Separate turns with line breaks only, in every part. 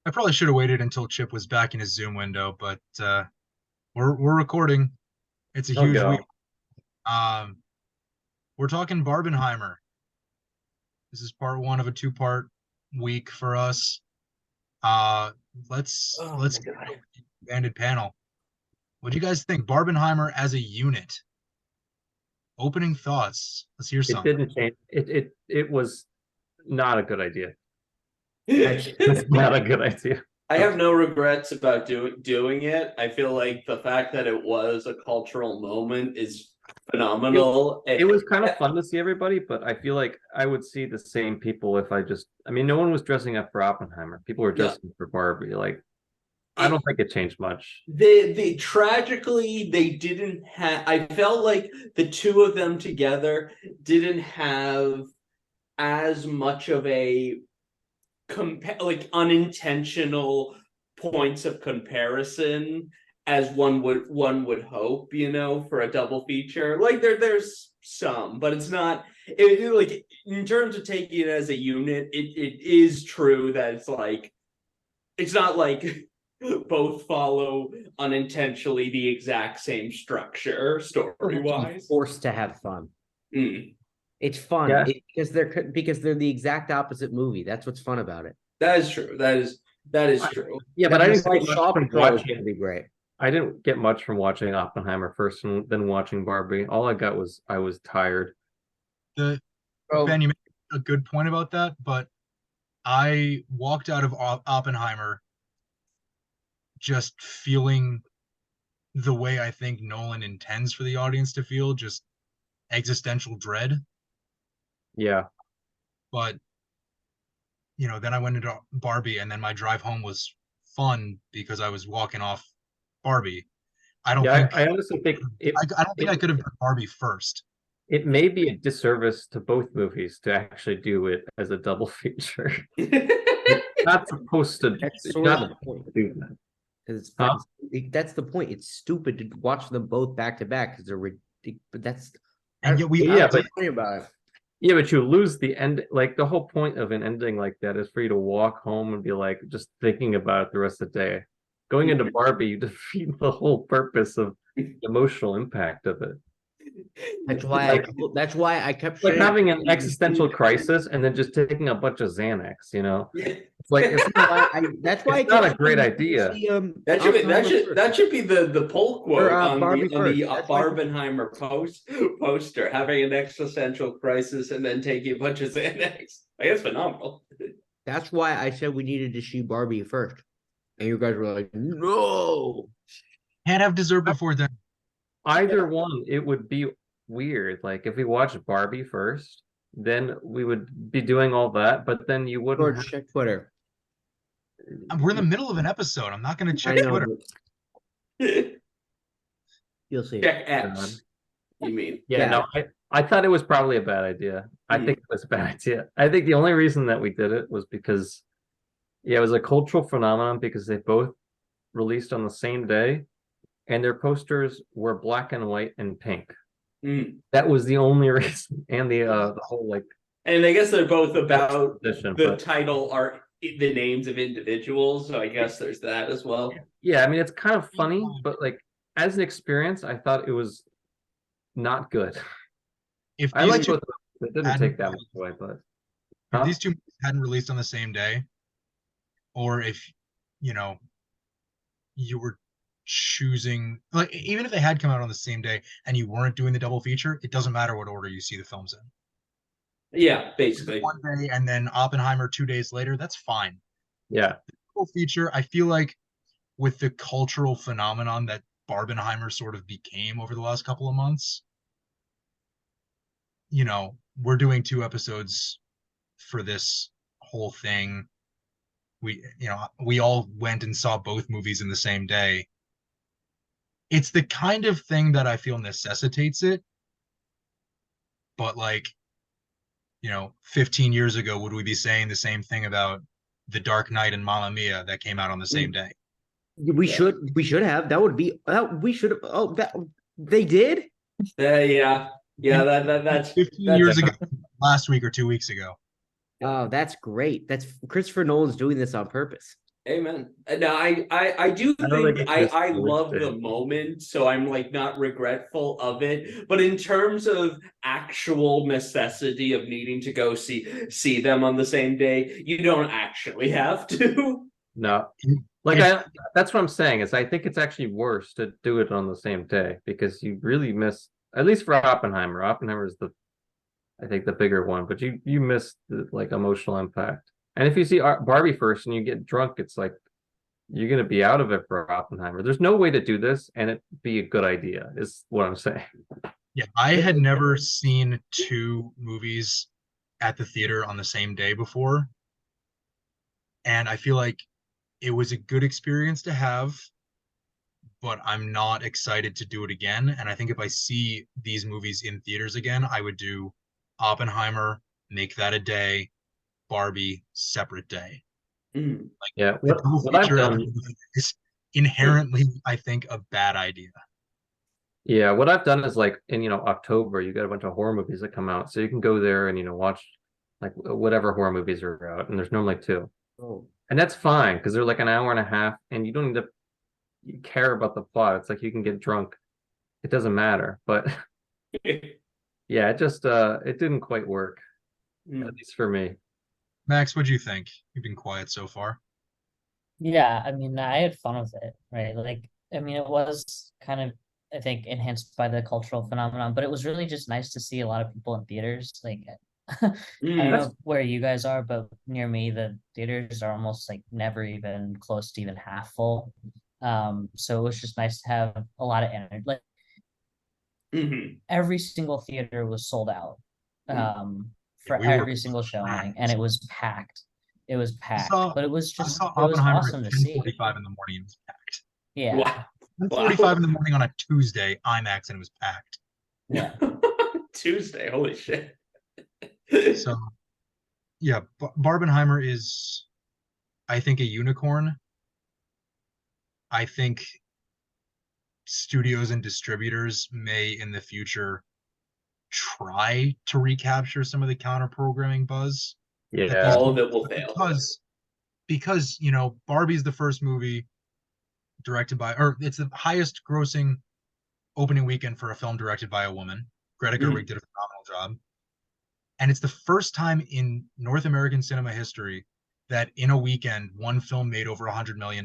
I probably should have waited until Chip was back in his Zoom window, but we're recording. It's a
Oh,
huge week.
go.
Um, we're talking Barbenheimer. This is part one of a two-part week for us. Uh,
Oh
let's
my
get
God.
into the expanded panel. What do you guys think? Barbenheimer as a unit. Opening thoughts. Let's hear
It
some.
didn't change. It was not a good idea. It's
I
not a good idea.
have no regrets about doing it. I feel like the fact that it was a cultural moment is
It,
phenomenal.
it was kind of fun to see everybody, but I feel like I would see the same people if I mean, no one was dressing up for Oppenheimer. People were
No,
dressing up for Barbie. Like, I don't
it,
think it changed much.
they tragically they didn't have. I felt like the two of them together didn't have as much of a like unintentional points of comparison as one would hope, for a double feature. Like there's some, but it's not like in terms of taking it as a unit, it is true that it's not like both follow unintentionally the exact same structure story
Have to be
wise.
forced to have fun.
Mm,
It's fun
Yeah,
because they're the exact opposite movie. That's what's fun about it.
that is true. That is
I,
true.
yeah, but I
That's
didn't
why
get much
Shaw
from
Patrol is going to
watching.
be great.
I didn't get much from watching Oppenheimer first and then watching Barbie. All I got was I was tired.
The Ben,
Oh,
you made a good point about that, but I walked out of Oppenheimer just feeling the way I think Nolan intends for the audience to feel, just existential dread.
Yeah,
But, then I went into Barbie and then my drive home was fun because I was walking off Barbie. I don't
yeah.
think
I honestly think
I don't think I
it
could have done Barbie first.
it may be a disservice to both movies to actually do it as a double feature. It's not supposed to.
that's
You're
sort of
not
the point.
supposed to do that.
Because it's
Huh?
that's the point. It's stupid to watch them both back to back because they're ridiculous. But
And yet we
I
Yeah,
don't
but
worry about it.
yeah, but you lose the end. Like the whole point of an ending like that is for you to walk home and be like just thinking about it the rest of the day. Going into Barbie, you defeat the whole purpose of the emotional impact of it.
That's why
Like
I kept
like
saying
having an existential crisis and then just taking a bunch of Xanax. It's like
that's why
it's
I
not
kept
a great
saying
idea.
see
That should be that
Oppenheimer
should
first
that should be the poll
or
quote on
Barbie
the
first. That's why
Barbenheimer poster, having an existential crisis and then taking a bunch of Xanax. I guess phenomenal.
I said we needed to see Barbie first, and you guys were like, no.
can't have dessert before then.
Either one, it would be weird. Like if we watched Barbie first, then we would be doing all that, but then you wouldn't
George,
have.
check Twitter.
We're in the middle of an episode. I'm not going to
I
check
know,
Twitter.
but you'll see.
Check
God.
X, you mean?
Yeah,
Yeah,
no, I thought it was probably a bad idea. I
Hmm.
think it was a bad idea. I think the only reason that we did it was because, yeah, it was a cultural phenomenon because they both released on the same day and their posters were black and white and pink.
Hmm.
That was the only reason. And the whole like
And I guess they're both about
position,
the
but
title are the names of individuals, so I guess there's that as well.
yeah, I mean it's kind of funny, but like as an experience, I thought it was not good.
If
I
these
like
two
both of them. It didn't
hadn't
take that much away, but
if
huh?
these two movies hadn't released on the same day, or if you know you were choosing, like, even if they had come out on the same day and you weren't doing the double feature, it doesn't matter what order you see the films in.
Yeah, basically.
One day and then Oppenheimer 2 days later, that's fine.
Yeah.
Double feature, I feel like with the cultural phenomenon that Barbenheimer sort of became over the last couple of months, we're doing two episodes for this whole thing. We all went and saw both movies in the same day. It's the kind of thing that I feel necessitates it, but like, 15 years ago, would we be saying the same thing about The Dark Knight and Mamma Mia that came out on the same day?
Yeah.
we should have. That would be we should have. Oh, that they did.
Yeah. Yeah,
And
that's
15
that's
years ago, last week or 2 weeks ago.
Oh, that's great. That's Christopher Nolan's doing this on purpose.
Amen. No, I do
I don't think
think
it's just
I
release
love the
date.
moment, so I'm like not regretful of it. But in terms of actual necessity of needing to go see them on the same day, you don't actually have to.
No, like
If
that's what I'm saying is I think it's actually worse to do it on the same day because you really miss, at least for Oppenheimer. Oppenheimer is the, I think, the bigger one, but you miss the like emotional impact. And if you see Barbie first and you get drunk, it's like you're gonna be out of it for Oppenheimer. There's no way to do this and it be a good idea, is what I'm saying.
Yeah, I had never seen two movies at the theater on the same day before, and I feel like it was a good experience to have, but I'm not excited to do it again. And I think if I see these movies in theaters again, I would do Oppenheimer, make that a day, Barbie, separate day.
Mm.
Like
Yeah,
the double
what I've
feature at the
done,
movie is inherently, I think, a bad idea.
yeah, what I've done is like in October, you got a bunch of horror movies that come out, so you can go there and watch like whatever horror movies are out, and there's normally two,
Oh,
and that's fine because they're like an hour and a half, and you don't need to care about the plot. It's like you can get drunk; it doesn't matter. But yeah, it just it didn't quite work, at
Mm.
least for me.
Max, what do you think? You've been quiet so far.
Yeah, I mean, I had fun with it, right? Like, I mean, it was kind of, I think, enhanced by the cultural phenomenon, but it was really just nice to see a lot of people in theaters. Like, I don't
Mm.
That's
know where you guys are, but near me, the theaters are almost like never even close to even half full. So it was just nice to have a lot of energy. Like,
Mhm.
every single theater was sold out,
Mm.
Yeah,
for
we were
every single showing, and
packed.
it was packed. It was
I
packed,
saw
but it was
I
just,
saw
it was
Oppenheimer at
awesome to see.
10:45 in the morning. It was packed.
Yeah,
Wow.
10:45 in
Wow.
the morning on a Tuesday, IMAX, and it was packed.
yeah.
Tuesday. Holy shit.
So yeah, Barbenheimer is, I think, a unicorn. I think studios and distributors may in the future try to recapture some of the counter programming buzz that these
yeah,
All of
movies,
it will
but
fail.
because Barbie's the first movie directed by, or it's the highest grossing opening weekend for a film directed by a woman. Greta Gerwig
Mm.
did a phenomenal job. And it's the first time in North American cinema history that in a weekend, one film made over $100 million,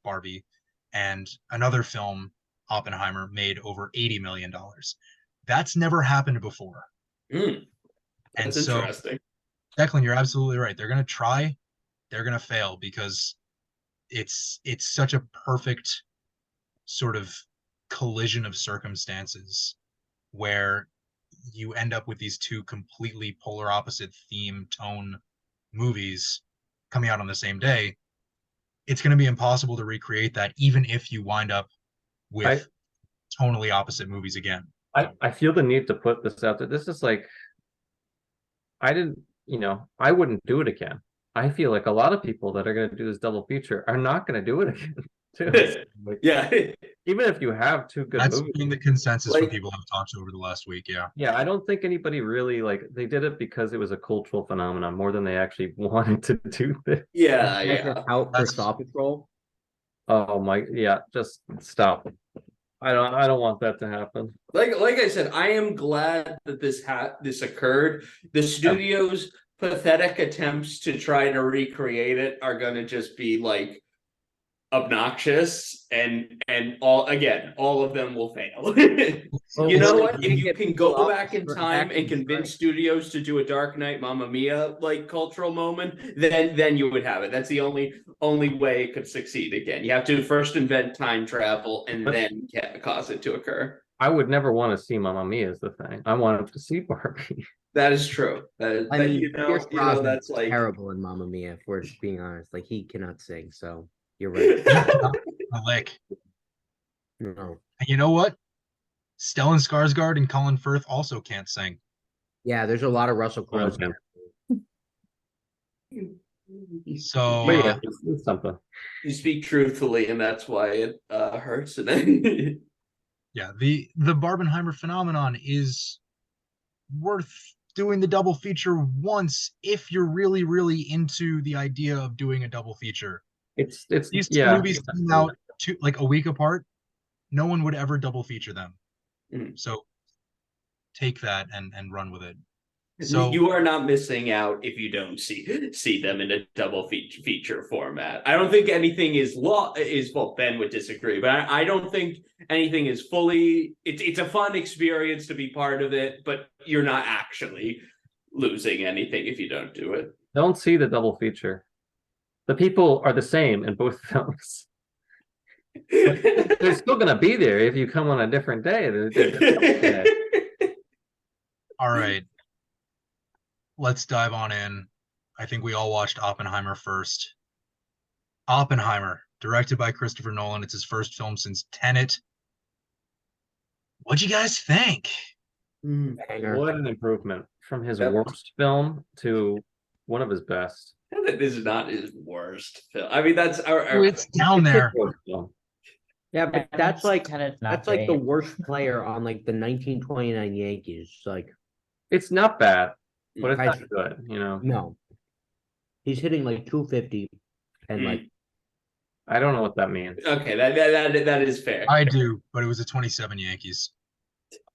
Barbie, and another film, Oppenheimer, made over $80 million. That's never happened before.
Mm.
And
That's
so,
interesting.
Declan, you're absolutely right. They're going to try, they're going to fail because it's such a perfect sort of collision of circumstances where you end up with these two completely polar opposite theme tone movies coming out on the same day. It's going to be impossible to recreate that even if you wind up
I
with tonally opposite movies again.
I feel the need to put this out there. This is like I didn't, I wouldn't do it again. I feel like a lot of people that are going to do this double feature are not going to do it again too. Like,
Yeah.
even if you have two good
That's
movies,
been the consensus from
Like,
people I've talked to over the last week. Yeah.
yeah, I don't think anybody really like they did it because it was a cultural phenomenon more than they actually wanted to do this.
yeah,
guys are
yeah.
out for
That's
Saw Patrol.
Oh my, yeah, just stop. I don't want that to happen.
Like I said, I am glad that this occurred. The studio's pathetic attempts to try to recreate it are gonna just be like obnoxious and all of them will fail.
Well,
You know
it's
what? If you
get
can
people
go
up
back in
for
time
back
and
in
convince
strike.
studios to do a Dark Knight Mamma Mia like cultural moment, then you would have it. That's the only way it could succeed again. You have to first invent time travel and
But
then cause it to occur.
I would never want to see Mamma Mia is the thing. I wanted to see Barbie.
That is true.
I mean, Pierce
You know
Brosnan
that's
is
like
terrible in Mamma Mia, if we're just being honest. Like he cannot sing, so you're right.
he cannot a lick.
No.
And you know what? Stellan Skarsgård and Colin Firth also can't sing.
Yeah, there's a lot of Russell
Oh,
Crowe's.
man.
So
But yeah, it's something.
you speak truthfully, and that's why it hurts. And
yeah, the Barbenheimer phenomenon is worth doing the double feature once if you're really, really into the idea of doing a double feature.
It's
These two
yeah.
movies came out like a week apart. No one would ever double feature them.
Mm.
So take that and run with it. So
You are not missing out if you don't see them in a double feature format. I don't think anything is well, Ben would disagree, but I don't think anything is fully. It's a fun experience to be part of it, but you're not actually losing anything if you don't do it.
Don't see the double feature. The people are the same in both films. They're still gonna be there if you come on a different day.
all right, let's dive on in. I think we all watched Oppenheimer first. Oppenheimer, directed by Christopher Nolan. It's his first film since Tenet. What'd you guys think?
Banger.
What an improvement from his
Yep.
worst film to one of his best.
That is not his worst film. I mean, that's
It's down there.
Yeah, but that's like
kind of not
the
great.
worst player on like the 1929 Yankees. Like,
It's not bad, but it's
I-
not good, you know.
no, he's hitting like 250, and like
I don't know what that means.
Okay, that is fair.
I do, but it was a 27 Yankees.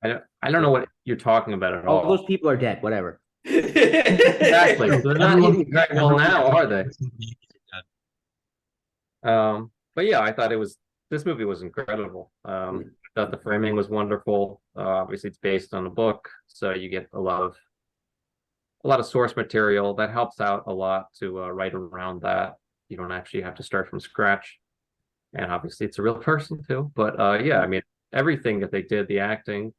I don't know what you're talking about at
all
all.
those people are dead. Whatever.
Exactly. They're not
Everyone-
hitting very well now, are they?
Everyone-
But yeah, I thought this movie was incredible. Thought the framing was wonderful. Obviously, it's based on a book, so you get a lot of source material that helps out a lot to write around that. You don't actually have to start from scratch, and obviously, it's a real person too. But yeah, I mean, everything that they did, the acting,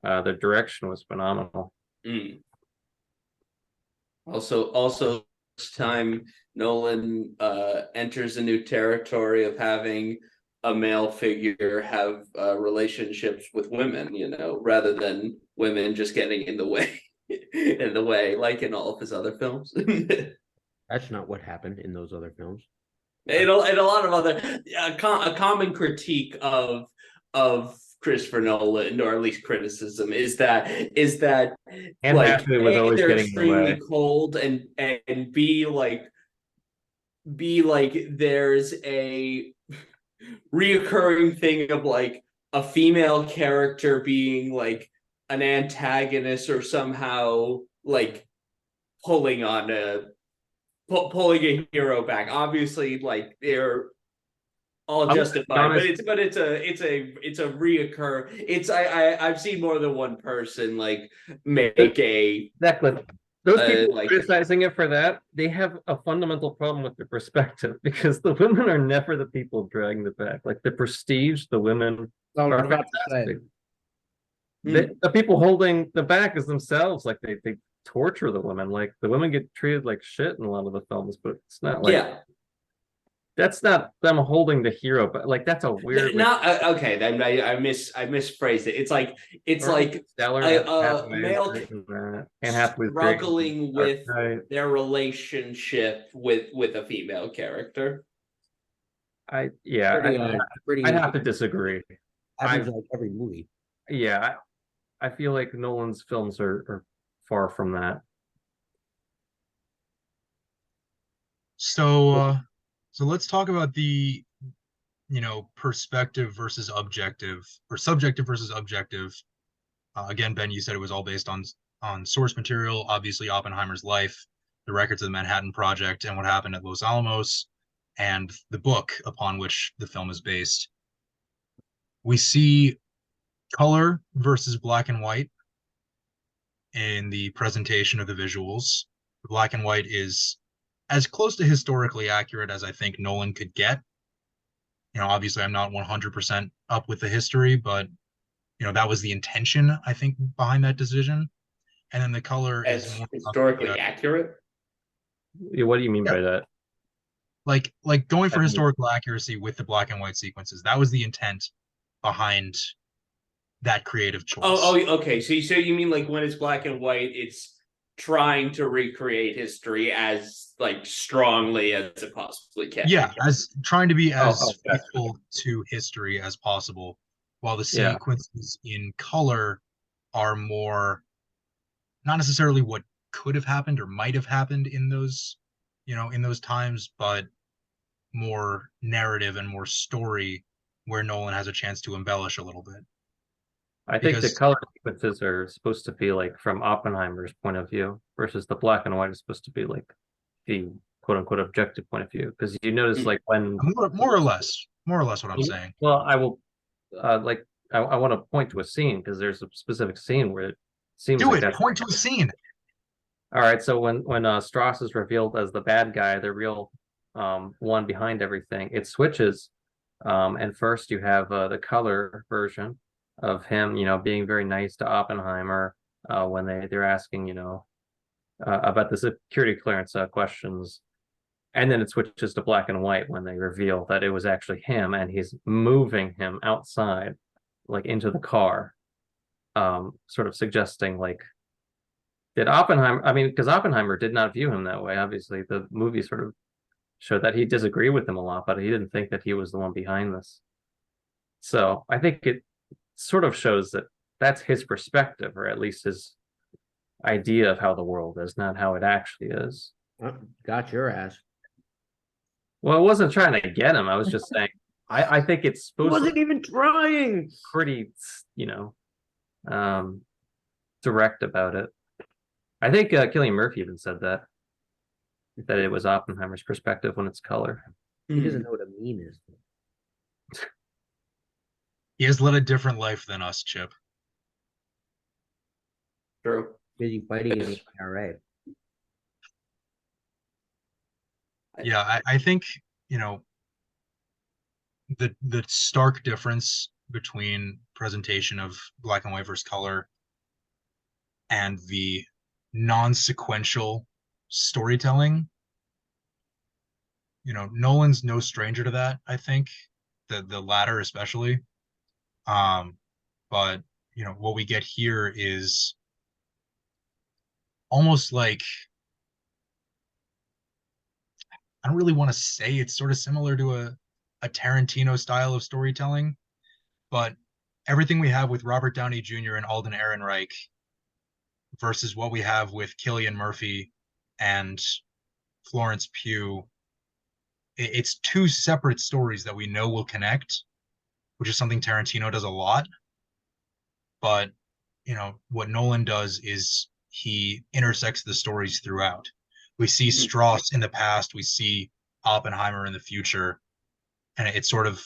the direction was phenomenal.
Mm. Also, this time Nolan enters a new territory of having a male figure have relationships with women, rather than women just getting in the way, like in all of his other films.
That's not what happened in those other films.
And a lot of other a common critique of Christopher Nolan, or at least criticism, is that
And
like
Hathaway was always
they're
getting in the way.
extremely cold, and be like there's a reoccurring thing of like a female character being like an antagonist, or somehow like pulling a hero back. Obviously, like they're all justified, but it's a reoccur. I've seen more than one person like make a
Declan, those people
like
criticizing it for that, they have a fundamental problem with their perspective, because the women are never the people dragging the back. Like the prestige, the women are fantastic. The people holding the back is themselves. Like they torture the women. Like the women get treated like shit in a lot of the films, but it's not like that's not them holding the hero, but like that's a weird.
Okay, then I misphrased it. It's like a male struggling with their relationship with a female character.
I'd
Pretty
have to disagree.
happens like every movie.
Yeah, I feel like Nolan's films are far from that.
So let's talk about the, perspective versus objective, or subjective versus objective. Again, Ben, you said it was all based on source material. Obviously, Oppenheimer's life, the records of the Manhattan Project, and what happened at Los Alamos, and the book upon which the film is based. We see color versus black and white in the presentation of the visuals. The black and white is as close to historically accurate as I think Nolan could get. Obviously I'm not 100% up with the history, but that was the intention, I think, behind that decision. And then the color is more
historically accurate.
Yeah, what do you mean by that?
Like going for historical accuracy with the black and white sequences. That was the intent behind that creative choice.
Okay. So you mean like when it's black and white, it's trying to recreate history as like strongly as it possibly can.
Yeah, as trying to be as faithful to history as possible, while the sequences in color are more not necessarily what could have happened or might have happened in those, in those times, but more narrative and more story where Nolan has a chance to embellish a little bit.
I think the
Because
color sequences are supposed to be like from Oppenheimer's point of view versus the black and white is supposed to be like the quote unquote objective point of view. Because you notice like when
more or less what I'm saying.
well, I will like I want to point to a scene because there's a specific scene where it seems
Do
like
it.
that's
Point to a scene.
all right. So when Strauss is revealed as the bad guy, the real one behind everything, it switches. And first you have the color version of him, being very nice to Oppenheimer when they're asking, about the security clearance questions. And then it switches to black and white when they reveal that it was actually him and he's moving him outside, like into the car, sort of suggesting like, did Oppenheimer, I mean, because Oppenheimer did not view him that way. Obviously, the movie sort of showed that he disagreed with him a lot, but he didn't think that he was the one behind this. So I think it sort of shows that that's his perspective, or at least his idea of how the world is, not how it actually is.
Got your ass.
Well, I wasn't trying to get him. I was just saying, I think it's
He
supposed to
wasn't
be
even trying.
pretty, direct about it. I think Cillian Murphy even said that it was Oppenheimer's perspective when it's color.
He doesn't know what a meme is.
He has led a different life than us, Chip.
True.
Busy fighting in the IRA.
Yeah, I think, the stark difference between presentation of black and white versus color and the non-sequential storytelling, Nolan's no stranger to that, I think. The latter especially. But what we get here is almost like, I don't really want to say it's sort of similar to a Tarantino style of storytelling, but everything we have with Robert Downey Jr. and Alden Ehrenreich versus what we have with Cillian Murphy and Florence Pugh, it's two separate stories that we know will connect, which is something Tarantino does a lot. But, what Nolan does is he intersects the stories throughout. We see Strauss in the past, we see Oppenheimer in the future, and it sort of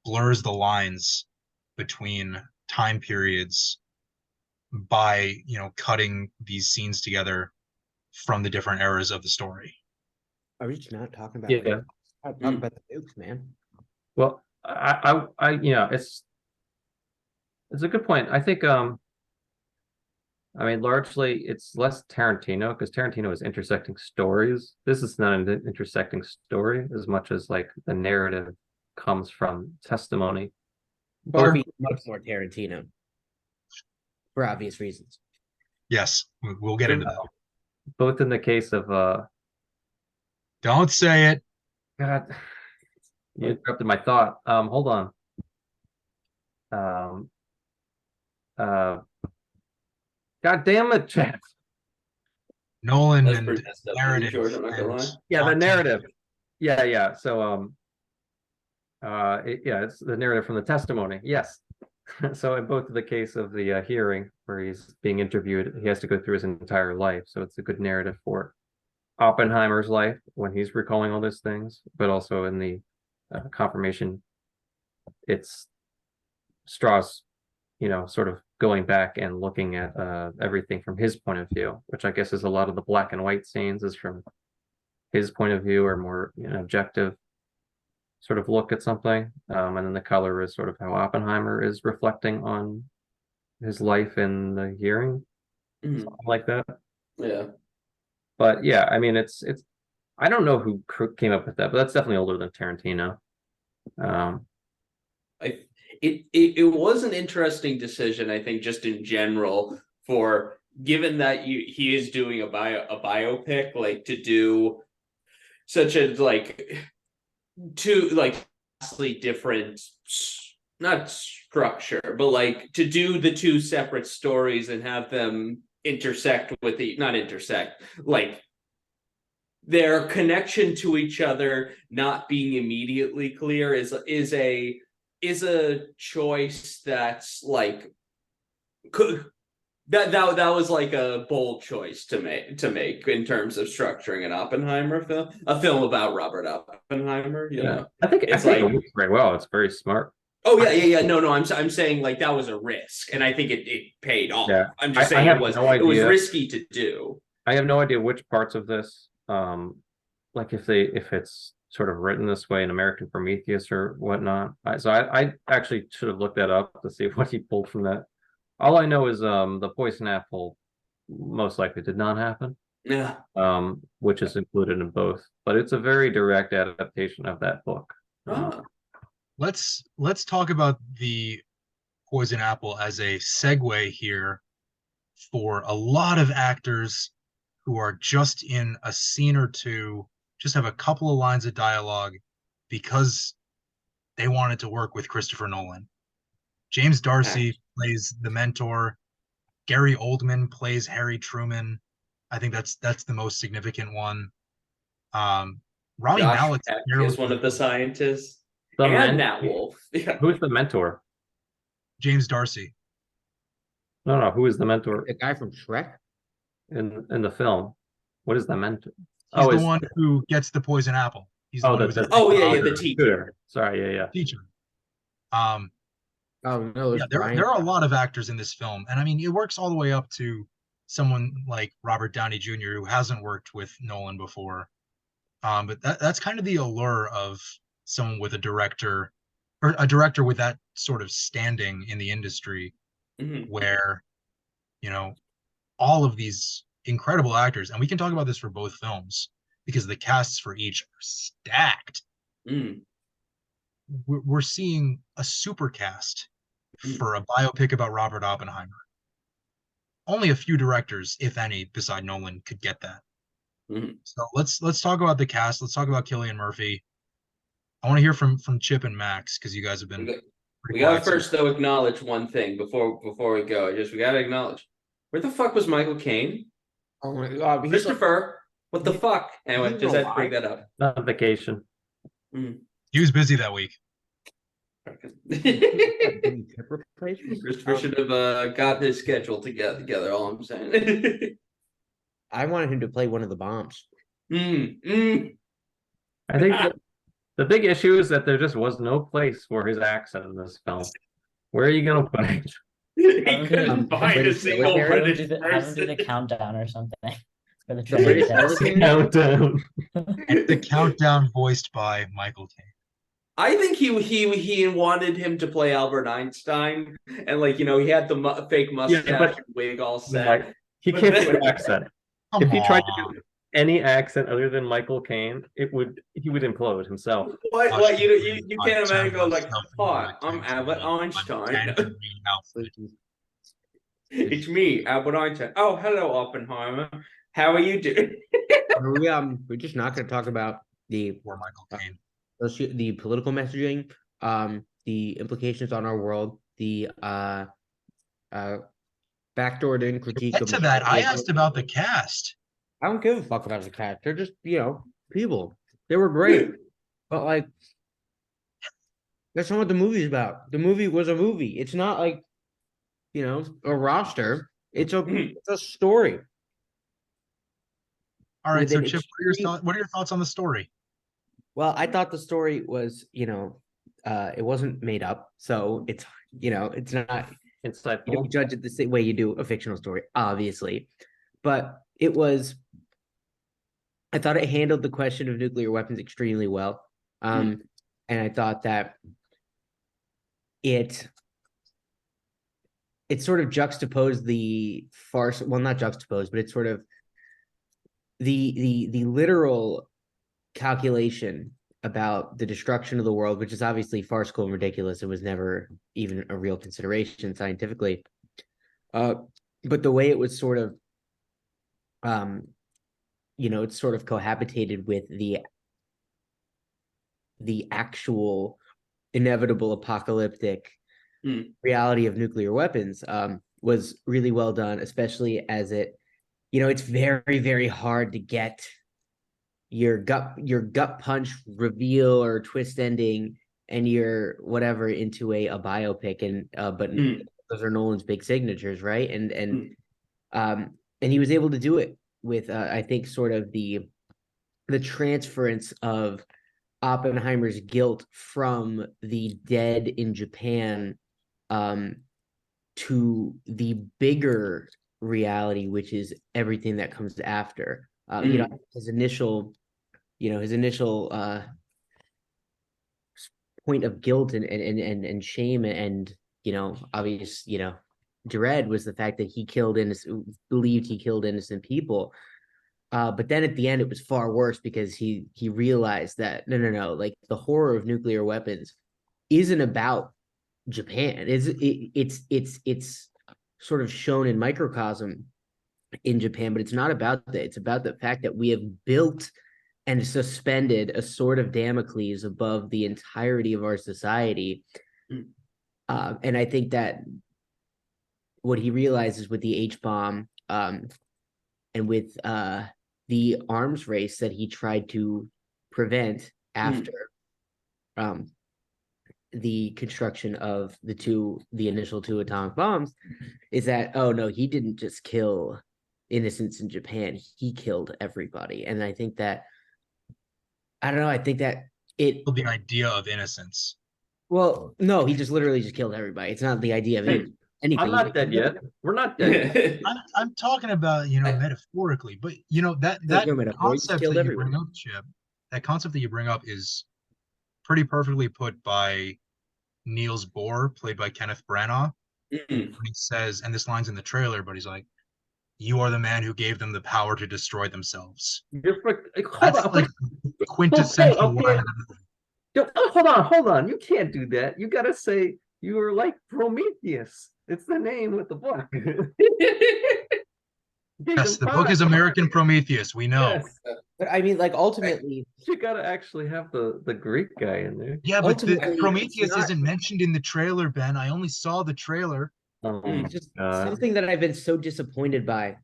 blurs the lines between time periods by, cutting these scenes together from the different eras of the story.
Are we just not talking about?
Yeah.
Talking about the Dukes, man.
Well, it's a good point. I think, largely it's less Tarantino because Tarantino is intersecting stories. This is not an intersecting story as much as like the narrative comes from testimony.
Barbie much more Tarantino for obvious reasons.
Yes, we'll get into that.
Both in the case of
Don't say it.
God, you interrupted my thought. Hold on. God damn it, Chad.
Nolan
That's
and
pretty messed up,
narrative.
George, I'm not gonna lie.
Yeah, the
content.
narrative. Yeah. So it's the narrative from the testimony. Yes. So in both of the case of the hearing where he's being interviewed, he has to go through his entire life. So it's a good narrative for Oppenheimer's life when he's recalling all those things, but also in the confirmation, it's Strauss, sort of going back and looking at everything from his point of view, which I guess is a lot of the black and white scenes is from his point of view or more objective sort of look at something. And then the color is sort of how Oppenheimer is reflecting on his life in the hearing, something like that.
Yeah.
But yeah, I mean, it's I don't know who came up with that, but that's definitely older than Tarantino.
It was an interesting decision, I think, just in general, for given that he is doing a biopic, like to do such a two vastly different, not structure, but like to do the two separate stories and have them intersect with not intersect, like their connection to each other not being immediately clear is a choice that's like that was like a bold choice to make in terms of structuring an Oppenheimer film, a film about Robert Oppenheimer. You know,
I think
it's
it
like,
works very well. It's very smart.
oh yeah. No. I'm saying like that was a risk, and I think it paid off.
Yeah.
I'm just
I
saying
have
it was
no idea.
risky to do.
I have no idea which parts of this, like if it's sort of written this way in American Prometheus or whatnot. I actually should have looked that up to see what he pulled from that. All I know is the poison apple most likely did not happen,
Yeah.
which is included in both. But it's a very direct adaptation of that book.
Oh.
Let's talk about the poison apple as a segue here for a lot of actors who are just in a scene or two, just have a couple of lines of dialogue because they wanted to work with Christopher Nolan. James Darcy plays the mentor. Gary Oldman plays Harry Truman. I think that's the most significant one. Rami
Josh
Malek
is one of the scientists.
The
and Nat Wolf. Yeah.
Who's the mentor?
James Darcy.
No. Who is the mentor
The guy from Shrek?
in the film? What is the mentor?
He's the one who gets the poison apple. He's the one who's
the teacher.
Sorry, yeah.
Teacher.
Oh no,
yeah, there are a lot of actors in this film, and I mean, it works all the way up to someone like Robert Downey Jr., who hasn't worked with Nolan before. But that's kind of the allure of someone with a director, or a director with that sort of standing in the industry, where, you know, all of these incredible actors, and we can talk about this for both films because the casts for each are stacked. We're seeing a super cast for a biopic about Robert Oppenheimer. Only a few directors, if any, beside Nolan, could get that. So let's talk about the cast. Let's talk about Cillian Murphy. I want to hear from Chip and Max because you guys have been.
We gotta first though acknowledge one thing before we go. We gotta acknowledge, where the fuck was Michael Caine?
Oh my god,
Christopher, what the fuck? Anyway, just had to bring that up.
On vacation.
He was busy that week.
Christopher should have got his schedule together. All I'm saying.
I wanted him to play one of the bombs.
I think the big issue is that there just was no place for his accent in this film. Where are you gonna put it?
He couldn't find a single British
Have him
person.
do the countdown or something. For the
British
Countdown.
The countdown voiced by Michael Caine.
I think he wanted him to play Albert Einstein, and like he had the fake mustache and wig all set.
He can't do an accent.
Come
If he tried
on.
to do any accent other than Michael Caine, he would implode himself.
What you can't imagine go like, "Hi, I'm Albert Einstein." It's me, Albert Einstein. Oh, hello, Oppenheimer. How are you doing?
We're just not going to talk about the
Michael Caine.
The political messaging, the implications on our world, the backdoored in critique
of that. I asked about the cast.
I don't give a fuck about the cast. They're just, people. They were great. But like, that's not what the movie's about. The movie was a movie. It's not like, a roster. It's a story.
All right, so Chip, what are your thoughts on the story?
Well, I thought the story was, it wasn't made up. So it's, it's not,
insightful.
You don't judge it the same way you do a fictional story, obviously. But I thought it handled the question of nuclear weapons extremely well. And I thought that it sort of juxtaposed the farce, well, not juxtaposed, but it's sort of the literal calculation about the destruction of the world, which is obviously farcical and ridiculous. It was never even a real consideration scientifically. But the way it was sort of, it's sort of cohabitated with the actual inevitable apocalyptic reality of nuclear weapons was really well done, especially as it's very, very hard to get your gut punch reveal or twist ending and your whatever into a biopic, and but those are Nolan's big signatures, right? And he was able to do it with I think sort of the transference of Oppenheimer's guilt from the dead in Japan to the bigger reality, which is everything that comes after. You know, his initial point of guilt and shame and obvious dread was the fact that he believed he killed innocent people. But then at the end, it was far worse because he realized that no, like the horror of nuclear weapons isn't about Japan. It's sort of shown in microcosm in Japan, but it's not about that. It's about the fact that we have built and suspended a sword of Damocles above the entirety of our society. And I think that what he realizes with the H-bomb and with the arms race that he tried to prevent after the construction of the initial two atomic bombs is that, oh no, he didn't just kill innocents in Japan, he killed everybody. And I think that
the idea of innocence.
Well, no, he just literally just killed everybody. It's not the idea of anything.
I'm not dead yet. We're not dead yet.
I'm talking about, metaphorically, but that concept that you bring up, Chip, that concept that you bring up is pretty perfectly put by Niels Bohr, played by Kenneth Branagh. When he says, and this line's in the trailer, but he's like, "You are the man who gave them the power to destroy themselves." That's like quintessential line of the movie.
Hold on. You can't do that. You gotta say you were like Prometheus. It's the name of the book.
Yes, the book is American Prometheus. We know.
Yes.
But I mean, like ultimately,
you gotta actually have the Greek guy in there.
Yeah, but Prometheus isn't mentioned in the trailer, Ben. I only saw the trailer.
It's just something that I've been so disappointed by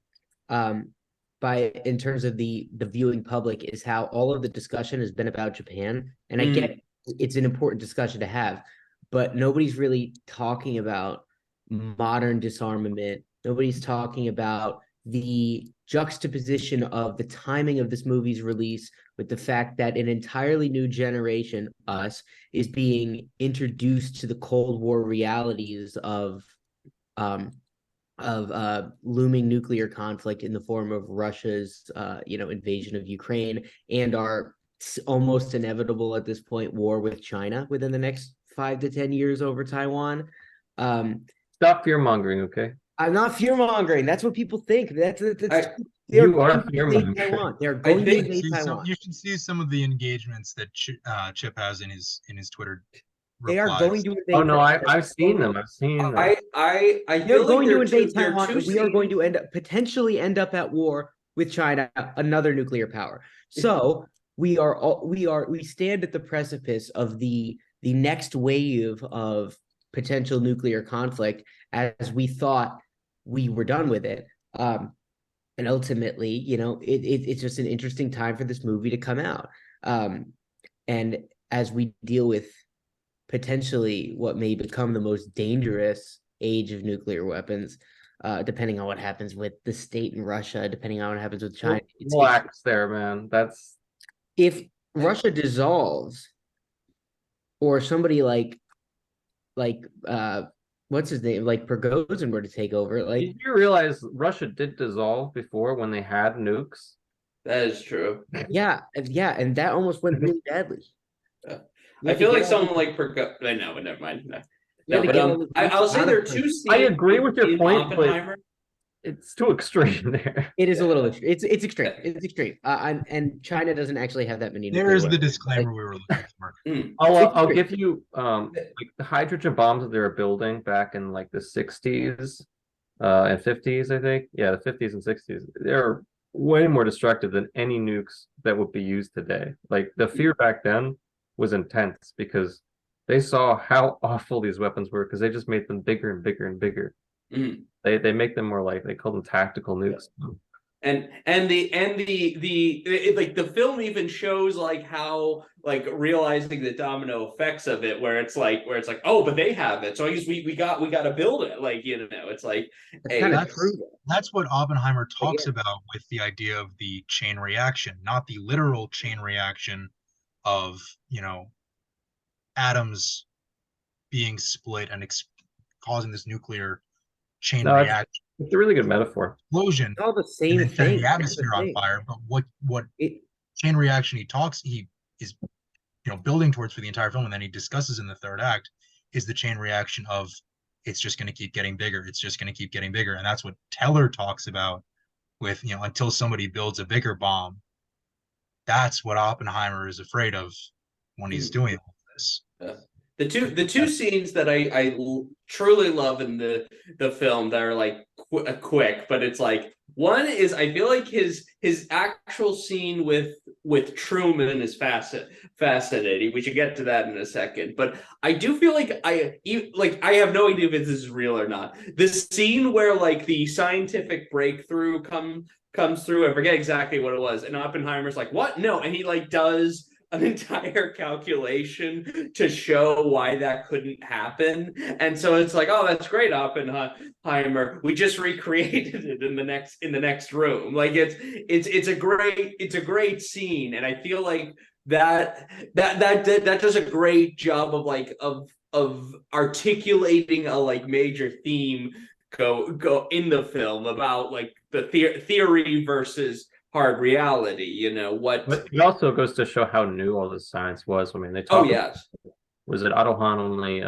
in terms of the viewing public is how all of the discussion has been about Japan. And I get it's an important discussion to have, but nobody's really talking about modern disarmament. Nobody's talking about the juxtaposition of the timing of this movie's release with the fact that an entirely new generation, us, is being introduced to the Cold War realities of looming nuclear conflict in the form of Russia's invasion of Ukraine and our almost inevitable at this point war with China within the next 5 to 10 years over Taiwan.
Stop fear mongering, okay?
I'm not fear mongering. That's what people think.
You are fear mongering.
They're going to invade Taiwan.
You should see some of the engagements that Chip has in his Twitter.
They are going to invade.
Oh no, I've seen them.
They're going to invade Taiwan. We are going to potentially end up at war with China, another nuclear power. So we stand at the precipice of the next wave of potential nuclear conflict, as we thought we were done with it. And ultimately, it's just an interesting time for this movie to come out. And as we deal with potentially what may become the most dangerous age of nuclear weapons, depending on what happens with the state in Russia, depending on what happens with China.
Relax there, man. That's
if Russia dissolves, or somebody like what's his name, like Prigozhin were to take over. Like,
did you realize Russia did dissolve before when they had nukes?
That is true.
Yeah, and that almost went really badly.
I feel like someone like Prigozhin. No, but never mind. No, but I'll say there are two scenes.
I agree with your point, but it's too extreme there.
It is a little extreme. It's extreme. It's extreme. And China doesn't actually have that many.
There is the disclaimer we were looking for.
I'll give you like the hydrogen bombs that they were building back in like the 60s and 50s, I think. Yeah, the 50s and 60s. They're way more destructive than any nukes that would be used today. Like the fear back then was intense because they saw how awful these weapons were because they just made them bigger and bigger and bigger. They make them more like, they call them tactical nukes.
like the film even shows like how like realizing the domino effects of it, where it's like oh, but they have it, so I guess we got to build it, like, you know, it's like
It's kind of
That's
true.
that's what Oppenheimer
But
talks
yeah,
about with the idea of the chain reaction, not the literal chain reaction of, you know, atoms being split and causing this nuclear chain
No,
reaction
it's a really good metaphor.
explosion
it's all the
and
same
then setting the
thing. That's the
atmosphere on
thing.
fire. But what
It
chain reaction he is, you know, building towards for the entire film, and then he discusses in the third act, is the chain reaction of it's just going to keep getting bigger. It's just going to keep getting bigger, and that's what Teller talks about with, you know, until somebody builds a bigger bomb. That's what Oppenheimer is afraid of when he's doing all this.
the two scenes that I truly love in the film that are like quick, but it's like, one is, I feel like his actual scene with Truman is fascinating. We should get to that in a second, but I do feel like I have no idea if this is real or not. This scene where like the scientific breakthrough comes through, I forget exactly what it was, and Oppenheimer's like, what? No, and he like does an entire calculation to show why that couldn't happen. And so it's like, oh, that's great, Oppenheimer. We just recreated it in the next room. Like it's a great scene, and I feel like that does a great job of like of articulating a like major theme go in the film about like the theory versus hard reality, you know what.
But it also goes to show how new all this science was. I mean, they
Oh
talk.
yes.
Was it Otto Hahn only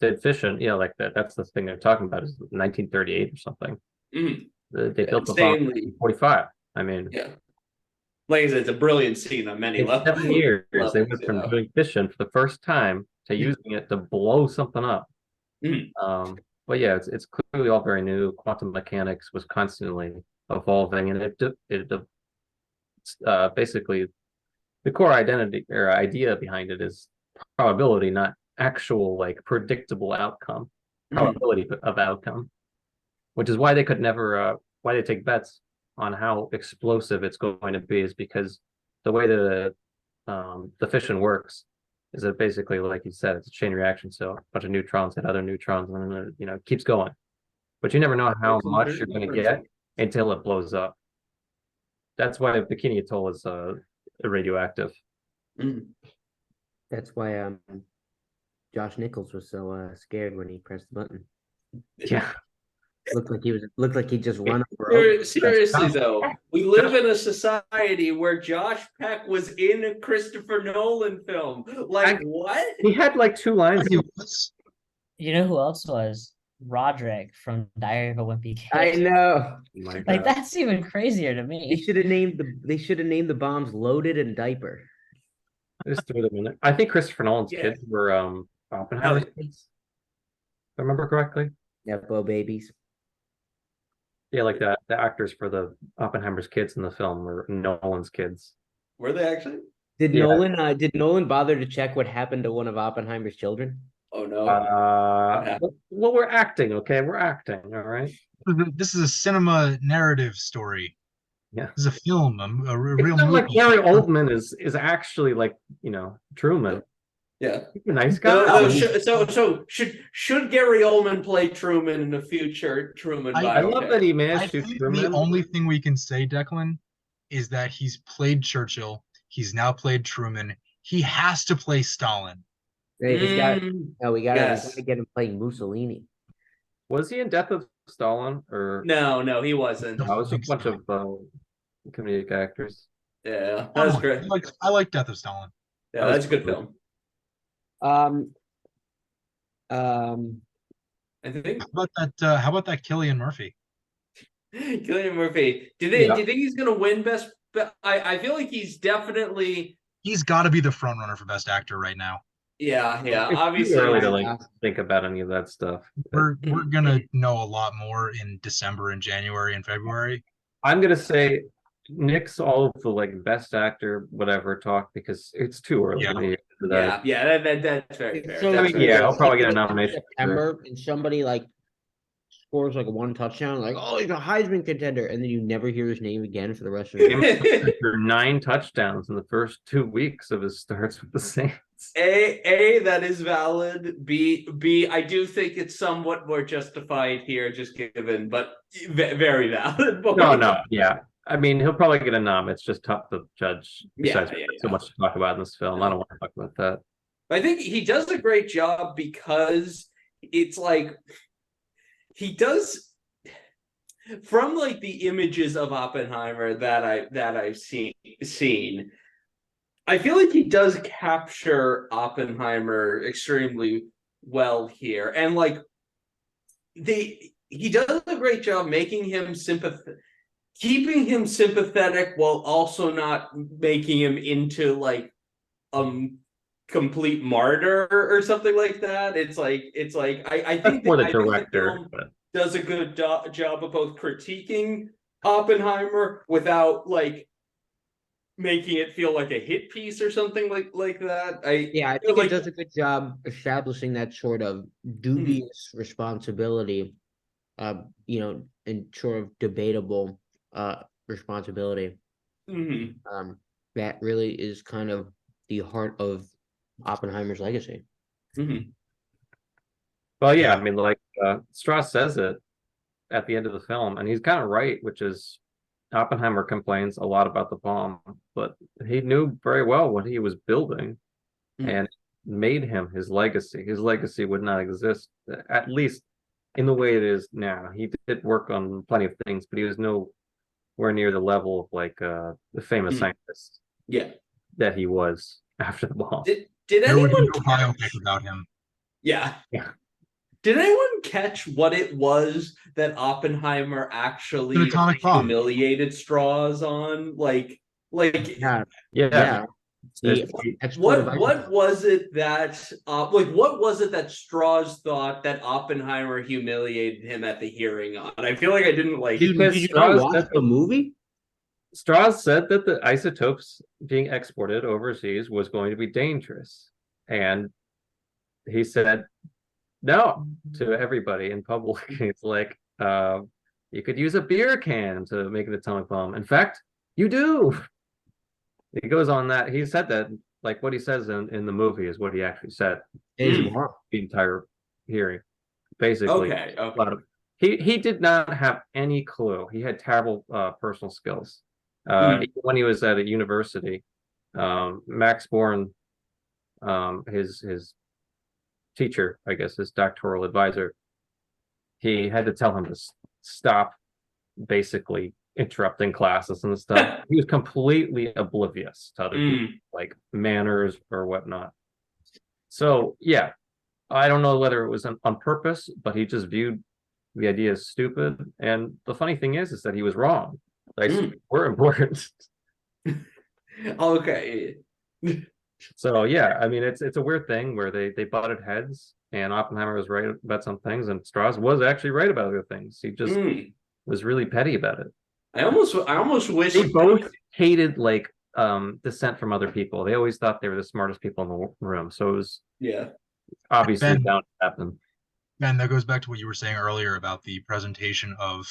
did fission? Yeah, like that. That's the thing they're talking about, is 1938 or something.
Mm.
They built the bomb in 45. I mean,
Yeah, like I said, it's a brilliant scene on many
in 7 years,
levels,
they went from doing fission for the first time to using it to blow something up.
Mm.
But yeah, it's clearly all very new. Quantum mechanics was constantly evolving, and it basically the core identity or idea behind it is probability, not actual like predictable outcome, probability of outcome, which is why they could never why they take bets on how explosive it's going to be, is because the way the fission works is that basically, like you said, it's a chain reaction. So a bunch of neutrons hit other neutrons, and then you know, it keeps going. But you never know how much you're going to get until it blows up. That's why Bikini Atoll is radioactive.
Mm.
That's why Josh Nichols was so scared when he pressed the button.
Yeah.
Looked like he just run over.
Seriously though, we live in a society where Josh Peck was in a Christopher Nolan film. Like, what?
He had like 2 lines.
You know who else was? Roderick from Diary of a Wimpy Kid.
I know.
My
Like,
God.
that's even crazier to
They
me.
should have named the bombs Loaded and Diaper.
I just threw them in there. I think Christopher Nolan's
Yeah.
kids were Oppenheimer's kids, if I remember correctly.
Nepo babies.
Yeah, like the actors for the Oppenheimer's kids in the film were Nolan's kids.
Were they actually?
Did
Yeah.
Nolan bother to check what happened to one of Oppenheimer's children?
Oh no.
Well, we're acting, okay? We're acting, all right?
This is a cinema narrative story.
Yeah.
This is a film, a real
It's not
movie.
like Gary Oldman is actually like, you know, Truman.
Yeah.
He's a nice guy.
So should Gary Oldman play Truman in the future Truman biopic?
I love that he
I
managed to
think
Truman.
the only thing we can say, Declan, is that he's played Churchill. He's now played Truman. He has to play Stalin.
Hey, he's got. No, we got
yes.
to get him playing Mussolini.
Was he in Death of Stalin, or
No, he wasn't.
no, it was a bunch of comedic actors.
Yeah, that's great.
I like Death of Stalin.
Yeah, that's a good film.
Um.
I think
How about that Cillian Murphy?
Cillian Murphy. Do you think he's gonna win best? I feel like he's definitely.
He's got to be the front runner for Best Actor right now.
Yeah.
It's
Obviously,
too early to like think about any of that stuff.
We're gonna know a lot more in December and January and February.
I'm gonna say nix all of the like Best Actor whatever talk, because it's too early.
Yeah.
To be for that.
that's very fair.
So,
That's
yeah,
very
I'll
fair.
probably get a nomination.
September, and somebody like scores like one touchdown, like, oh, he's a Heisman contender, and then you never hear his name again for the rest of the game.
For 9 touchdowns in the first 2 weeks of his starts with the Saints.
That is valid. B, I do think it's somewhat more justified here, just given, but very valid.
No, yeah. I mean, he'll probably get a nom. It's just tough to judge. Besides,
Yeah.
so much to talk about in this film. I don't want to talk about that.
I think he does a great job because it's like he does, from like the images of Oppenheimer that I've seen, I feel like he does capture Oppenheimer extremely well here, and like he does a great job making him keeping him sympathetic while also not making him into like complete martyr or something like that. It's like I think
for the
I think
director
film does a good job of both critiquing Oppenheimer without like making it feel like a hit piece or something like that.
I think it does a good job establishing that sort of dubious responsibility, you know, and sort of debatable responsibility. That really is kind of the heart of Oppenheimer's legacy.
Well, yeah, I mean, like Strauss says it at the end of the film, and he's kind of right, which is Oppenheimer complains a lot about the bomb, but he knew very well what he was building and made him his legacy. His legacy would not exist, at least in the way it is now. He did work on plenty of things, but he was nowhere near the level of like the famous scientist that he was after the bomb.
Did
There would be
anyone
no biopic about him.
Yeah. Did anyone catch what it was that Oppenheimer actually humiliated Strauss on? Like
Yeah.
What was it that what was it that Strauss thought that Oppenheimer humiliated him at the hearing on? I feel like I didn't like.
Did you not watch the movie?
Strauss said that the isotopes being exported overseas was going to be dangerous, and he said no to everybody in public. It's like you could use a beer can to make an atomic bomb. In fact, you do. He goes on that. He said that, like what he says in the movie is what he actually said. The entire hearing, basically.
Okay.
He did not have any clue. He had terrible personal skills. When he was at a university, Max Born, his teacher, I guess his doctoral advisor, he had to tell him to stop basically interrupting classes and stuff. He was completely oblivious to other people, like manners or whatnot. So yeah, I don't know whether it was on purpose, but he just viewed the idea as stupid. And the funny thing is that he was wrong. Like we're important.
Okay.
So yeah, I mean it's a weird thing where they butted heads, and Oppenheimer was right about some things, and Strauss was actually right about other things. He just was really petty about it.
I almost wish
they both hated like dissent from other people. They always thought they were the smartest people in the room. So it was obviously bound to happen.
Ben, that goes back to what you were saying earlier about the presentation of,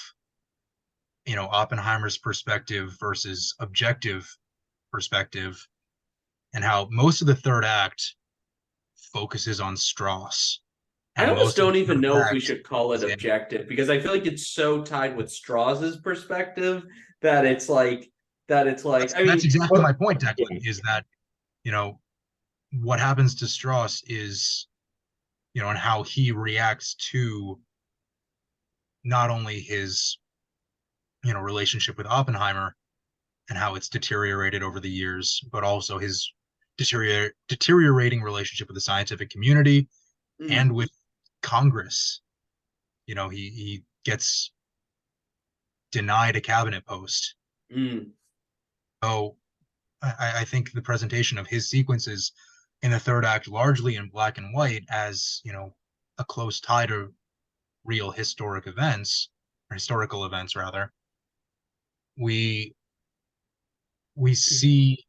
you know, Oppenheimer's perspective versus objective perspective, and how most of the third act focuses on Strauss.
I almost don't even know if we should call it objective, because I feel like it's so tied with Strauss's perspective that it's like that's
exactly my point, Declan, is that, you know, what happens to Strauss is, you know, and how he reacts to not only his, you know, relationship with Oppenheimer and how it's deteriorated over the years, but also his deteriorating relationship with the scientific community and with Congress. You know, he gets denied a cabinet post. So I think the presentation of his sequences in the third act, largely in black and white, as, you know, a close tie to real historical events rather, we see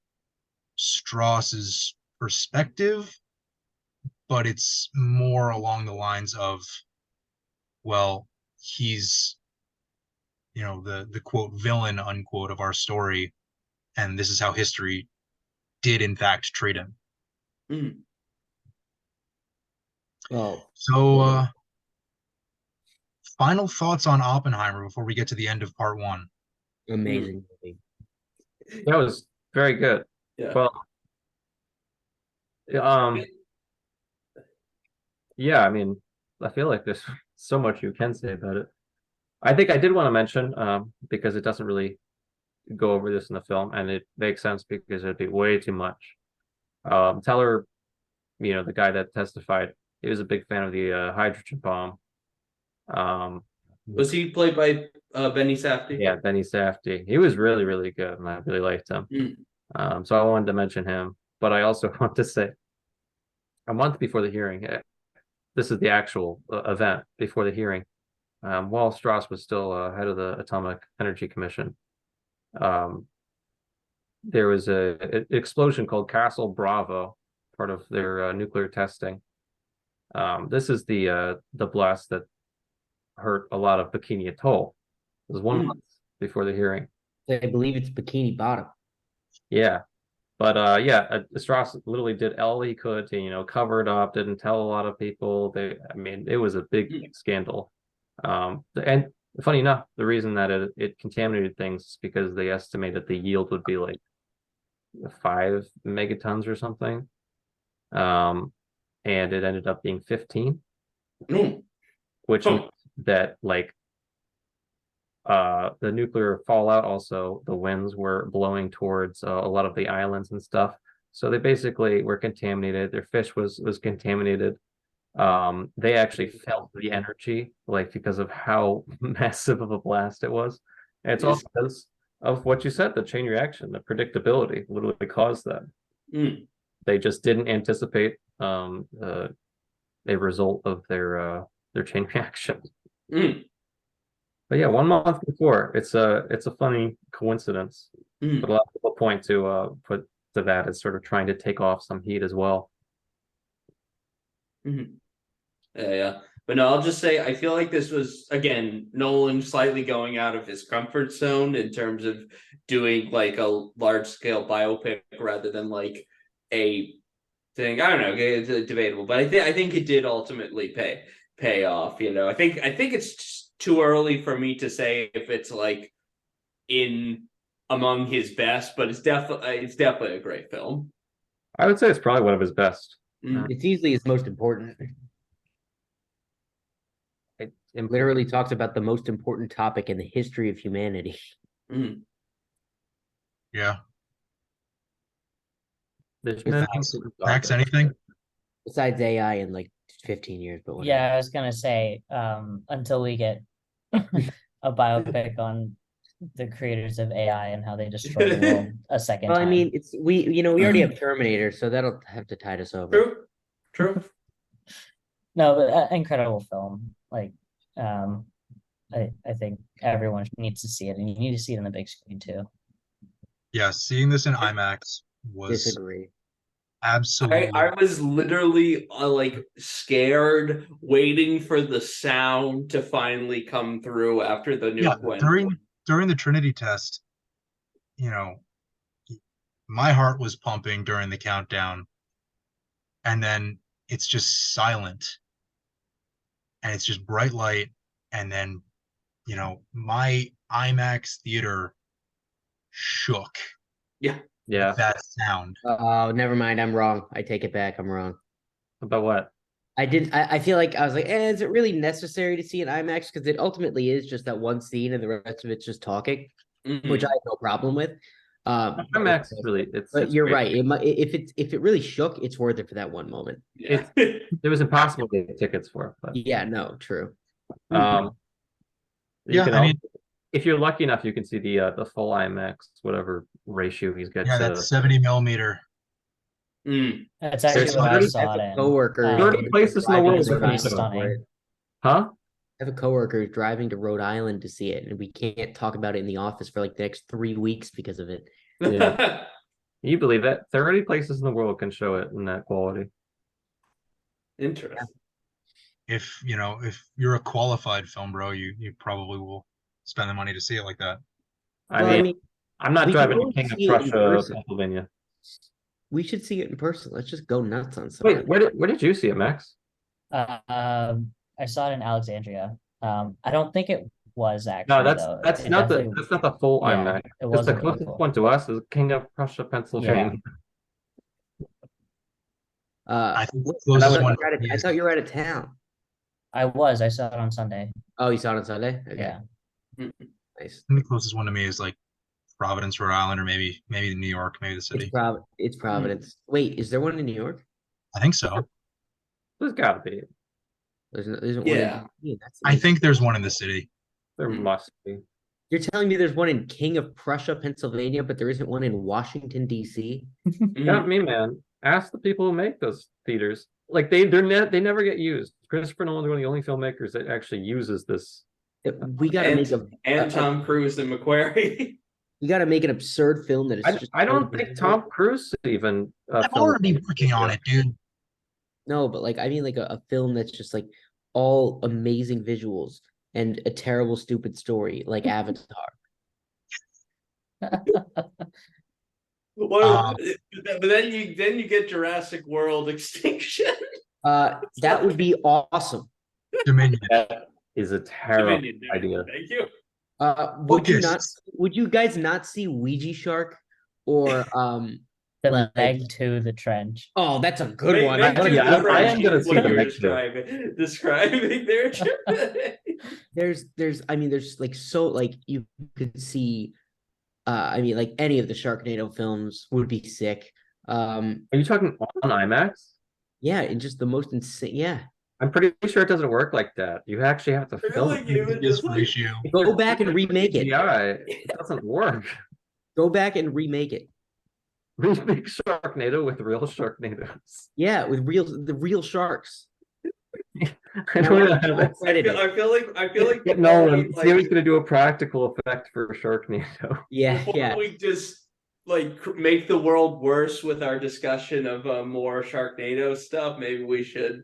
Strauss's perspective, but it's more along the lines of, well, he's, the quote villain unquote of our story, and this is how history did in fact treat him.
Mm.
Well,
So, final thoughts on Oppenheimer before we get to the end of part one.
amazing movie.
That was very good.
Yeah.
Well, yeah, I mean, I feel like there's so much you can say about it. I think I did want to mention, because it doesn't really go over this in the film, and it makes sense because it'd be way too much. Teller, the guy that testified, he was a big fan of the hydrogen bomb.
Was he played by Benny Safdie?
Yeah, Benny Safdie. He was really, really good, and I really liked him. So I wanted to mention him, but I also want to say, a month before the hearing, this is the actual event before the hearing, while Strauss was still head of the Atomic Energy Commission, there was an explosion called Castle Bravo, part of their nuclear testing. This is the blast that hurt a lot of Bikini Atoll. It was 1 month before the hearing.
I believe it's Bikini Bottom.
Yeah. But Strauss literally did all he could to, cover it up, didn't tell a lot of people. It was a big scandal. And funny enough, the reason that it contaminated things is because they estimated the yield would be like 5 megatons or something. And it ended up being 15, which means that the nuclear fallout, also the winds were blowing towards a lot of the islands and stuff, so they basically were contaminated. Their fish was contaminated. They actually felt the energy, because of how massive of a blast it was. And it's all because of what you said, the chain reaction, the predictability literally caused that. They just didn't anticipate a result of their chain reaction. But yeah, 1 month before, it's a funny coincidence. But a lot of people point to put to that as sort of trying to take off some heat as well.
Yeah. But no, I'll just say I feel like this was, again, Nolan slightly going out of his comfort zone in terms of doing a large scale biopic rather than a thing. I don't know, it's debatable, but I think it did ultimately pay off. I think it's too early for me to say if it's in among his best, but it's definitely a great film.
I would say it's probably one of his best.
It's easily his most important. It literally talks about the most important topic in the history of humanity.
Yeah.
There's
Max, anything?
Besides AI in 15 years, but whatever.
Yeah, I was gonna say, until we get a biopic on the creators of AI and how they destroy the world a second
Well,
time.
I mean, we already have Terminator, so that'll have to tide us over.
True.
No, but incredible film. I think everyone needs to see it, and you need to see it on the big screen too.
Yeah, seeing this in IMAX was
Disagree.
absolutely.
I was literally scared, waiting for the sound to finally come through after the nuke went.
During the Trinity test, my heart was pumping during the countdown, and then it's just silent, and it's just bright light, and then my IMAX theater shook.
Yeah.
That sound.
Oh, never mind. I'm wrong. I take it back. I'm wrong.
About what?
I feel like I was like, is it really necessary to see an IMAX? Because it ultimately is just that one scene and the rest of it's just talking, which I have no problem with.
IMAX really,
but
it's
you're
great.
right. If it really shook, it's worth it for that one moment.
Yeah.
It was impossible to get tickets for it. But,
Yeah, no, true.
If you're lucky enough, you can see the full IMAX, whatever ratio he's got.
Yeah, that's 70 millimeter.
That's actually what I saw it in.
30 places in the world
are pretty stunning.
Huh?
I have a coworker who's driving to Rhode Island to see it, and we can't talk about it in the office for the next 3 weeks because of it.
Yeah. You believe that 30 places in the world can show it in that quality.
Interesting.
if you're a qualified film bro, you probably will spend the money to see it like that.
I
Well,
mean, I'm not
we could
driving to
always
King of
see it in
Prussia,
person.
Pennsylvania.
We should see it in person. Let's just go nuts on
Wait,
something.
where did you see it, Max?
I saw it in Alexandria. I don't think it was
No,
actually though.
that's
It
not
definitely,
the full
yeah,
IMAX.
it
Just the
wasn't the
closest
full.
one to us is King of Prussia, Pennsylvania.
I think the
I
closest
thought
one
I thought you were out of town.
I saw it on Sunday.
Oh, you saw it on Sunday? Okay,
Yeah.
nice.
the closest one to me is like Providence, Rhode Island, or maybe New York, maybe the
It's
city.
It's Providence. Wait, is there one in New York?
I think so.
There's gotta be.
There isn't
Yeah.
one in That's
I think there's one in the city.
There
Hmm.
must be.
You're telling me there's one in King of Prussia, Pennsylvania, but there isn't one in Washington, D.C.?
Not me, man. Ask the people who make those theaters. Like they never get used. Christopher Nolan's one of the only filmmakers that actually uses this.
We got to make
And Tom Cruise and McQuarrie.
we got to make an absurd film that is just.
I don't think Tom Cruise even.
I'm already working on it, dude.
No, but like I mean, like a film that's just like all amazing visuals and a terrible, stupid story, like Avatar.
Well, but then you get Jurassic World Extinction.
That would be awesome.
Dominion.
That is a terrible
Dominion,
idea.
Thank you.
Would you guys not see Ouija Shark or
The
like-
leg to the trench.
Oh, that's a good one.
I am gonna see
what
the
you're
next one.
describing there.
There's I mean there's like so like you could see I mean like any of the Sharknado films would be sick.
Are you talking on IMAX?
Yeah, and just the most insane. Yeah,
I'm pretty sure it doesn't work like that. You actually have to film
Really?
it.
You would just like-
ratio.
go back and remake it.
Yeah, it doesn't work.
Go back and remake it.
Remake Sharknado with real Sharknadoes.
Yeah, with the real sharks.
I don't know how that-
I feel like
Get Nolan, see how he's gonna do a practical effect for Sharknado.
Yeah,
before
yeah.
we just like make the world worse with our discussion of more Sharknado stuff, maybe we should.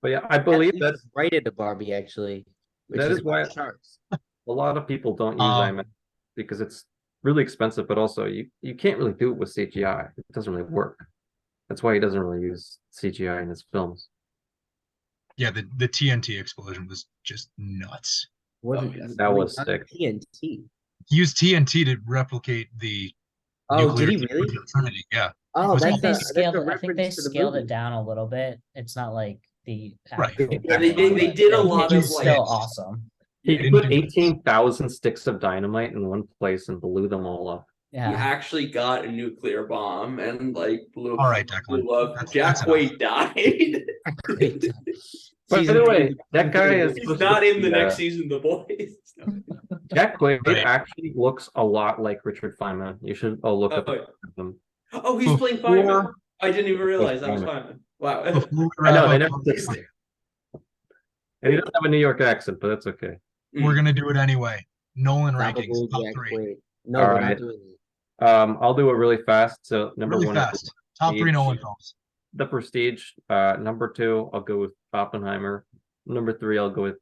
But yeah, I believe
That
that
leads us right into Barbie actually. Which
That is why-
about sharks.
a lot of people don't use
Um,
IMAX because it's really expensive, but also you can't really do it with CGI. It doesn't really work. That's why he doesn't really use CGI in his films.
Yeah, the TNT explosion was just nuts.
That was sick.
TNT.
He used TNT to replicate the
Oh, did
nuclear
he really?
explosion of Trinity. Yeah.
Oh,
Was
I
it-
think they
that's a
scaled it. I think they
reference to the
scaled
movie.
it down a little bit. It's not like the
Right.
actual
Yeah, they
bomb,
did a
but
lot
it's
of, like-
still awesome.
He
didn't
put
do-
18,000 sticks of dynamite in one place and blew them all up.
He
Yeah.
actually got a nuclear bomb and like blew
All right, Declan.
blew up.
That's
Jack
enough.
Wade died.
Great.
By
Season
the way,
three-
that guy is
He's
supposed
not
to
in the
be,
next season of The Boys.
Jack Quaid
Right.
actually looks a lot like Richard Feynman. You should look up him.
Oh, he's playing
Before-
Feynman. I didn't even realize that was Feynman. Wow.
Before we
I know
wrap
they
up,
never fixed it. And he doesn't have a New York accent, but that's okay.
we're gonna do it anyway. Nolan rankings,
Probable
top
Jack
3.
Quaid. No,
All
we're
right.
not doing
I'll do it really fast. So number
Really
one,
fast. Top 3
Prestige.
Nolan films.
The Prestige. Number 2, I'll go with Oppenheimer. Number 3, I'll go with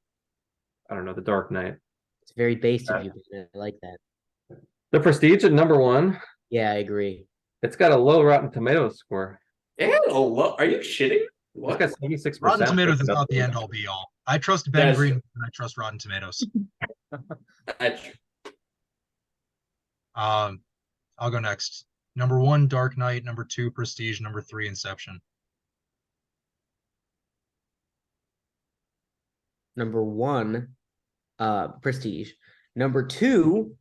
I don't know, The Dark Knight.
It's very base of you, but I like that.
The Prestige at number 1.
Yeah, I agree.
It's got a low Rotten Tomatoes score.
Are you shitting?
It's
What?
got 76%.
Rotten Tomatoes is not the end all be all. I trust Ben
That's
Green
true.
and I trust Rotten Tomatoes.
That's-
I'll go next. Number 1, Dark Knight. Number 2, Prestige. Number 3, Inception.
Number 1, Prestige. Number 2,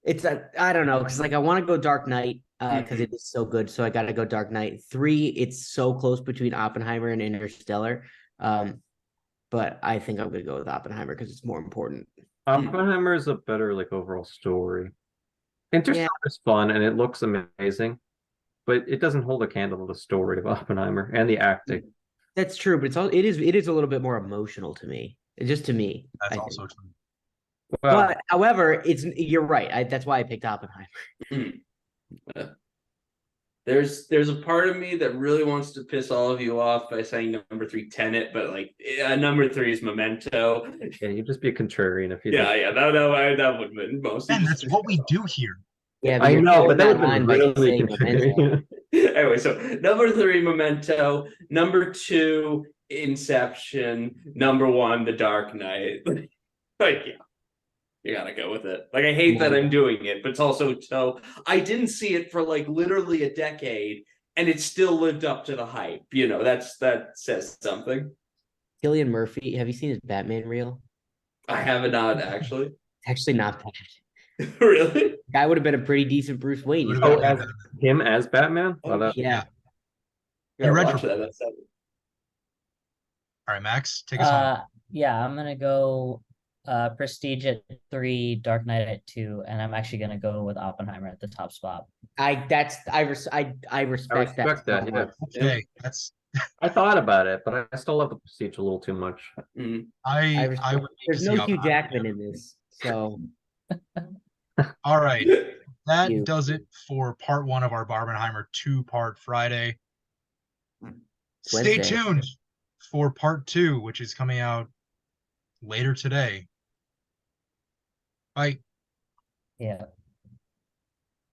it's I don't know, because like I want to go Dark Knight because it is so good, so I got to go Dark Knight. 3, it's so close between Oppenheimer and Interstellar, but I think I'm gonna go with Oppenheimer because it's more important.
Oppenheimer is a better like overall story. Interstellar is fun and it looks amazing, but it doesn't hold a candle to the story of Oppenheimer and the acting.
That's true, but it is a little bit more emotional to me, just to me.
That's
I think.
also true.
Well,
But however, you're right. That's why I picked Oppenheimer.
There's a part of me that really wants to piss all of you off by saying number 3 Tenet, but like number 3 is Memento.
Yeah, you just be a contrarian if you.
Yeah, yeah, that would have been mostly.
And that's what we do here.
Yeah,
I
you're
know, but
blowing
that would
line
have
by
been really
saying Memento.
contrarian.
Anyway, so number 3 Memento, number 2 Inception, number 1 The Dark Knight. Like, yeah, you gotta go with it. Like, I hate that I'm doing it, but it's also so I didn't see it for like literally a decade, and it still lived up to the hype. That says something.
Cillian Murphy, have you seen his Batman reel?
I have not actually.
It's actually not bad.
Really?
Guy would have been a pretty decent Bruce Wayne. He's
Would've
Oh,
been-
got-
as him as Batman?
Oh,
Well, that-
yeah.
Gotta
read
watch
for-
that. That's
All right, Max, take us home.
Yeah, I'm gonna go Prestige at 3, Dark Knight at 2, and I'm actually gonna go with Oppenheimer at the top spot.
I respect that.
respect that,
so
yeah.
much.
Okay, that's
I thought about it, but I still love the Prestige a little too much.
Mm.
I
respect-
would need to
There's
see
no Hugh
Oppenheimer.
Jackman in this, so
All right, that
You.
does it for part 1 of our Barbenheimer 2-part Friday. Stay
Wednesday.
tuned for part 2, which is coming out later today. Bye.
Yeah.